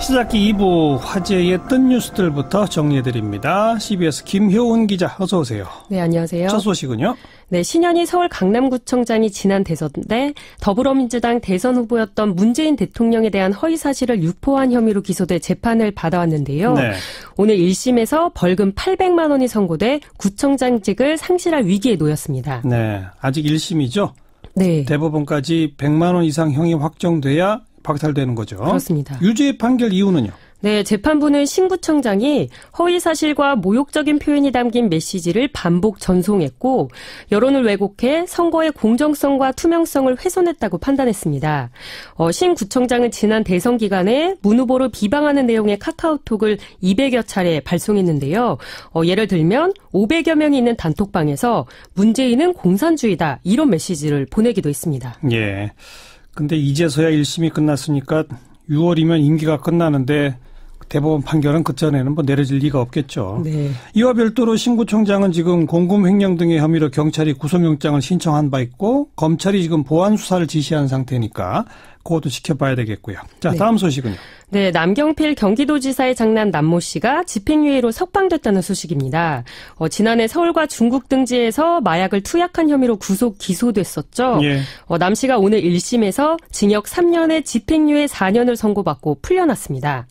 시작기 2부 화제의 뜬 뉴스들부터 정리해드립니다. CBS 김효은 기자 어서 오세요. 네, 안녕하세요. 첫 소식은요? 네, 신현희 서울 강남구청장이 지난 대선 때 더불어민주당 대선 후보였던 문재인 대통령에 대한 허위사실을 유포한 혐의로 기소돼 재판을 받아왔는데요. 네. 오늘 1심에서 벌금 800만 원이 선고돼 구청장직을 상실할 위기에 놓였습니다. 네, 아직 1심이죠? 네. 대법원까지 100만 원 이상 형이 확정돼야 박탈되는 거죠. 그렇습니다. 유죄 판결 이유는요? 네, 재판부는 신 구청장이 허위사실과 모욕적인 표현이 담긴 메시지를 반복 전송했고 여론을 왜곡해 선거의 공정성과 투명성을 훼손했다고 판단했습니다. 신 구청장은 지난 대선 기간에 문 후보를 비방하는 내용의 카카오톡을 200여 차례 발송했는데요. 예를 들면 500여 명이 있는 단톡방에서 문재인은 공산주의다 이런 메시지를 보내기도 했습니다. 예. 근데 이제서야 1심이 끝났으니까 6월이면 임기가 끝나는데 대법원 판결은 그전에는 내려질 리가 없겠죠. 네. 이와 별도로 신 구청장은 지금 공금 횡령 등의 혐의로 경찰이 구속영장을 신청한 바 있고 검찰이 지금 보안 수사를 지시한 상태니까 그것도 지켜봐야 되겠고요. 자, 네. 다음 소식은요. 네, 남경필 경기도지사의 장남 남모 씨가 집행유예로 석방됐다는 소식입니다. 지난해 서울과 중국 등지에서 마약을 투약한 혐의로 구속 기소됐었죠. 예. 남 씨가 오늘 1심에서 징역 3년에 집행유예 4년을 선고받고 풀려났습니다.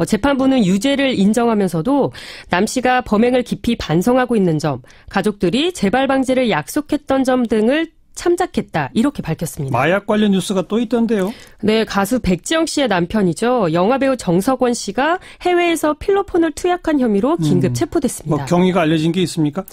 재판부는 유죄를 인정하면서도 남 씨가 범행을 깊이 반성하고 있는 점, 가족들이 재발 방지를 약속했던 점 등을 참작했다 이렇게 밝혔습니다. 마약 관련 뉴스가 또 있던데요. 네, 가수 백지영 씨의 남편이죠. 영화배우 정석원 씨가 해외에서 필로폰을 투약한 혐의로 긴급 체포됐습니다. 경위가 알려진 게 있습니까?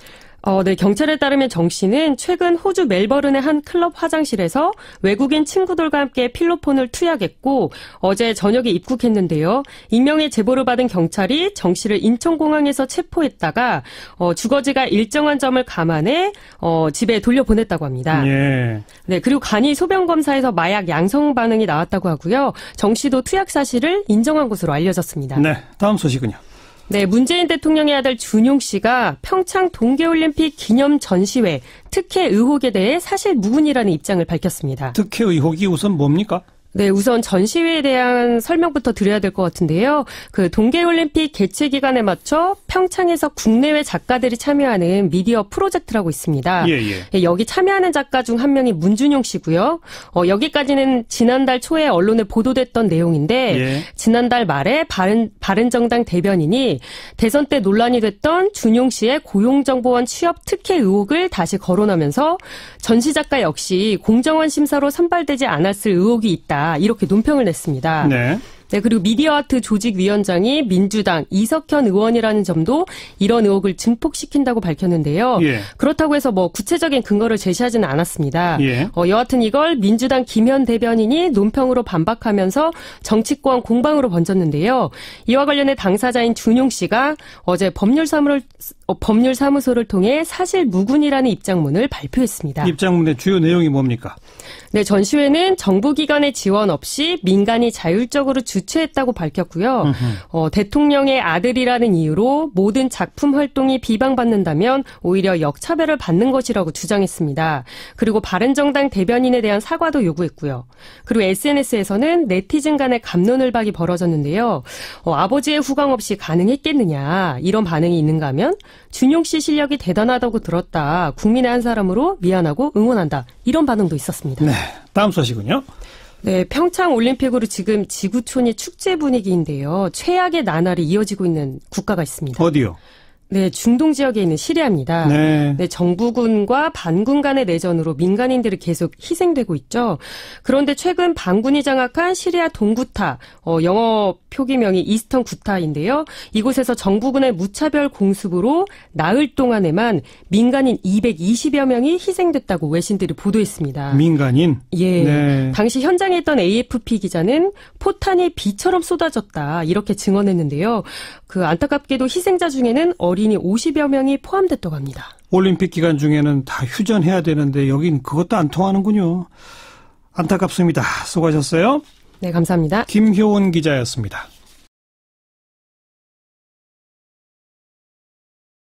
네, 경찰에 따르면 정 씨는 최근 호주 멜버른의 한 클럽 화장실에서 외국인 친구들과 함께 필로폰을 투약했고 어제 저녁에 입국했는데요. 익명의 제보를 받은 경찰이 정 씨를 인천공항에서 체포했다가 주거지가 일정한 점을 감안해 집에 돌려보냈다고 합니다. 예. 네, 그리고 간이 소변 검사에서 마약 양성 반응이 나왔다고 하고요. 정 씨도 투약 사실을 인정한 것으로 알려졌습니다. 네, 다음 소식은요. 네, 문재인 대통령의 아들 준용 씨가 평창 동계올림픽 기념 전시회 특혜 의혹에 대해 사실 무근이라는 입장을 밝혔습니다. 특혜 의혹이 우선 뭡니까? 네, 우선 전시회에 대한 설명부터 드려야 될 것 같은데요. 그 동계올림픽 개최 기간에 맞춰 평창에서 국내외 작가들이 참여하는 미디어 프로젝트라고 있습니다. 예. 여기 참여하는 작가 중 한 명이 문준용 씨고요. 여기까지는 지난달 초에 언론에 보도됐던 내용인데 예. 지난달 말에 바른정당 대변인이 대선 때 논란이 됐던 준용 씨의 고용정보원 취업 특혜 의혹을 다시 거론하면서 전시 작가 역시 공정한 심사로 선발되지 않았을 의혹이 있다. 이렇게 논평을 냈습니다. 네. 네, 그리고 미디어아트 조직위원장이 민주당 이석현 의원이라는 점도 이런 의혹을 증폭시킨다고 밝혔는데요. 예. 그렇다고 해서 구체적인 근거를 제시하지는 않았습니다. 예. 여하튼 이걸 민주당 김현 대변인이 논평으로 반박하면서 정치권 공방으로 번졌는데요. 이와 관련해 당사자인 준용 씨가 어제 법률사무소를 통해 사실 무근이라는 입장문을 발표했습니다. 입장문의 주요 내용이 뭡니까? 네, 전시회는 정부기관의 지원 없이 민간이 자율적으로 주최했다고 밝혔고요. 대통령의 아들이라는 이유로 모든 작품 활동이 비방받는다면 오히려 역차별을 받는 것이라고 주장했습니다. 그리고 바른정당 대변인에 대한 사과도 요구했고요. 그리고 SNS에서는 네티즌 간의 갑론을박이 벌어졌는데요. 아버지의 후광 없이 가능했겠느냐 이런 반응이 있는가 하면 준용 씨 실력이 대단하다고 들었다. 국민의 한 사람으로 미안하고 응원한다. 이런 반응도 있었습니다. 네, 다음 소식은요. 네, 평창 올림픽으로 지금 지구촌이 축제 분위기인데요. 최악의 나날이 이어지고 있는 국가가 있습니다. 어디요? 네, 중동 지역에 있는 시리아입니다. 네. 네, 정부군과 반군 간의 내전으로 민간인들이 계속 희생되고 있죠. 그런데 최근 반군이 장악한 시리아 동구타, 영어 표기명이 이스턴 구타인데요. 이곳에서 정부군의 무차별 공습으로 나흘 동안에만 민간인 220여 명이 희생됐다고 외신들이 보도했습니다. 민간인? 예. 네. 당시 현장에 있던 AFP 기자는 포탄이 비처럼 쏟아졌다 이렇게 증언했는데요. 그 안타깝게도 희생자 중에는 어린이 50여 명이 포함됐다고 합니다. 올림픽 기간 중에는 다 휴전해야 되는데 여긴 그것도 안 통하는군요. 안타깝습니다. 수고하셨어요. 네, 감사합니다. 김효은 기자였습니다.